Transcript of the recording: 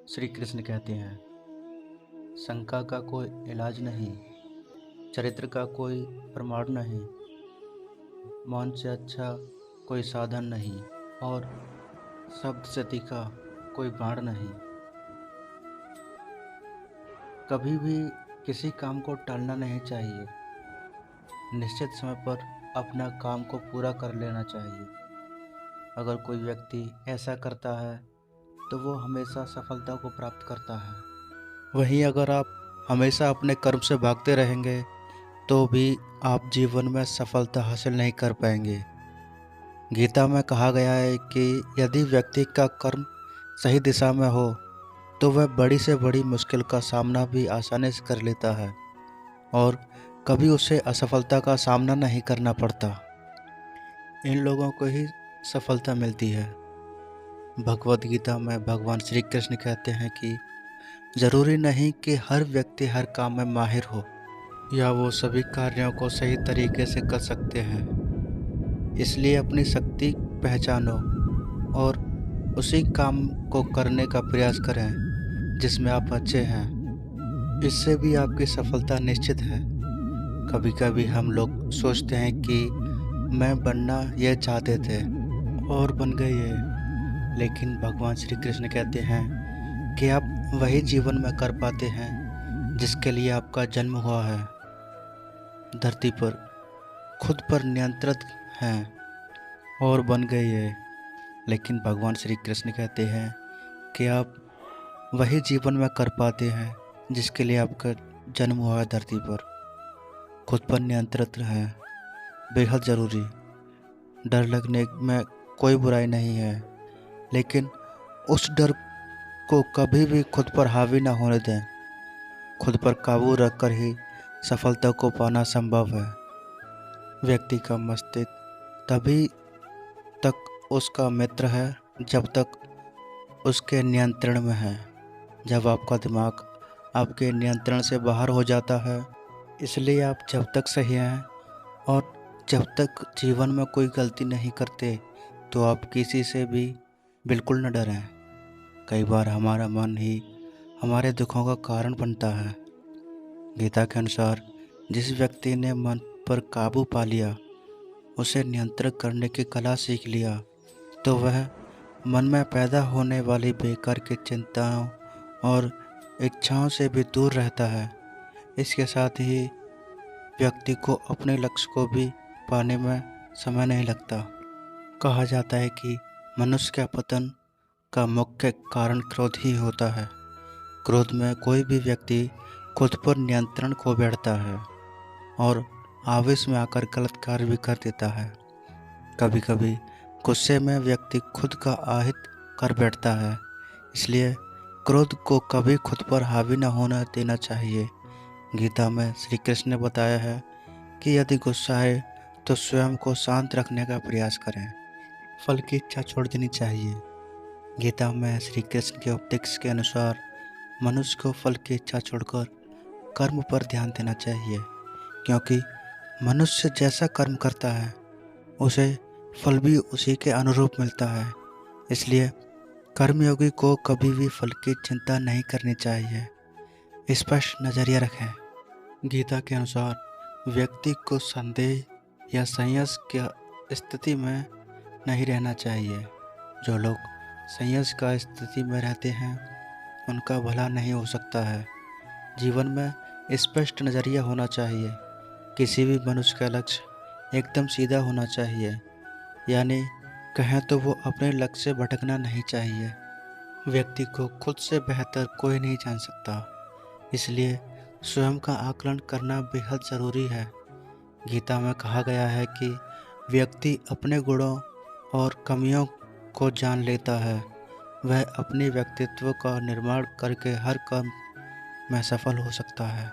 श्री कृष्ण कहते हैं, शंका का कोई इलाज नहीं, चरित्र का कोई प्रमाण नहीं, मौन से अच्छा कोई साधन नहीं और शब्द से तीखा कोई बाण नहीं। कभी भी किसी काम को टालना नहीं चाहिए। निश्चित समय पर अपना काम को पूरा कर लेना चाहिए। अगर कोई व्यक्ति ऐसा करता है तो वो हमेशा सफलता को प्राप्त करता है। वहीं अगर आप हमेशा अपने कर्म से भागते रहेंगे तो भी आप जीवन में सफलता हासिल नहीं कर पाएंगे। गीता में कहा गया है कि यदि व्यक्ति का कर्म सही दिशा में हो तो वह बड़ी से बड़ी मुश्किल का सामना भी आसानी से कर लेता है और कभी उसे असफलता का सामना नहीं करना पड़ता। इन लोगों को ही सफलता मिलती है। भगवद गीता में भगवान श्री कृष्ण कहते हैं कि जरूरी नहीं कि हर व्यक्ति हर काम में माहिर हो या वो सभी कार्यों को सही तरीके से कर सकते हैं। इसलिए अपनी शक्ति पहचानो और उसी काम को करने का प्रयास करें जिसमें आप अच्छे हैं। इससे भी आपकी सफलता निश्चित है। कभी कभी हम लोग सोचते हैं कि मैं बनना यह चाहते थे और बन गए ये, लेकिन भगवान श्री कृष्ण कहते हैं कि आप वही जीवन में कर पाते हैं जिसके लिए आपका जन्म हुआ है। धरती पर खुद पर नियंत्रित हैं और बन गए ये, लेकिन भगवान श्री कृष्ण कहते हैं कि आप वही जीवन में कर पाते हैं जिसके लिए आपका जन्म हुआ है। धरती पर खुद पर नियंत्रित हैं, बेहद ज़रूरी। डर लगने में कोई बुराई नहीं है, लेकिन उस डर को कभी भी खुद पर हावी ना होने दें। खुद पर काबू रखकर ही सफलता को पाना संभव है। व्यक्ति का मस्तिष्क तभी तक उसका मित्र है जब तक उसके नियंत्रण में है। जब आपका दिमाग आपके नियंत्रण से बाहर हो जाता है, इसलिए आप जब तक सही हैं और जब तक जीवन में कोई गलती नहीं करते तो आप किसी से भी बिल्कुल न डरें। कई बार हमारा मन ही हमारे दुखों का कारण बनता है। गीता के अनुसार जिस व्यक्ति ने मन पर काबू पा लिया, उसे नियंत्रित करने की कला सीख लिया, तो वह मन में पैदा होने वाली बेकार की चिंताओं और इच्छाओं से भी दूर रहता है। इसके साथ ही व्यक्ति को अपने लक्ष्य को भी पाने में समय नहीं लगता। कहा जाता है कि मनुष्य का पतन का मुख्य कारण क्रोध ही होता है। क्रोध में कोई भी व्यक्ति खुद पर नियंत्रण खो बैठता है और आवेश में आकर गलत कार्य भी कर देता है। कभी कभी गुस्से में व्यक्ति खुद का आहित कर बैठता है। इसलिए क्रोध को कभी खुद पर हावी न होने देना चाहिए। गीता में श्री कृष्ण ने बताया है कि यदि गुस्सा है तो स्वयं को शांत रखने का प्रयास करें। फल की इच्छा छोड़ देनी चाहिए। गीता में श्री कृष्ण के उपदेश के अनुसार मनुष्य को फल की इच्छा छोड़कर कर्म पर ध्यान देना चाहिए, क्योंकि मनुष्य जैसा कर्म करता है उसे फल भी उसी के अनुरूप मिलता है। इसलिए कर्मयोगी को कभी भी फल की चिंता नहीं करनी चाहिए। स्पष्ट नजरिया रखें। गीता के अनुसार व्यक्ति को संदेह या संयस की स्थिति में नहीं रहना चाहिए। जो लोग संयस का स्थिति में रहते हैं उनका भला नहीं हो सकता है। जीवन में स्पष्ट नज़रिया होना चाहिए। किसी भी मनुष्य का लक्ष्य एकदम सीधा होना चाहिए, यानी कहें तो वो अपने लक्ष्य से भटकना नहीं चाहिए। व्यक्ति को खुद से बेहतर कोई नहीं जान सकता, इसलिए स्वयं का आकलन करना बेहद ज़रूरी है। गीता में कहा गया है कि व्यक्ति अपने गुणों और कमियों को जान लेता है, वह अपने व्यक्तित्व का निर्माण करके हर काम में सफल हो सकता है।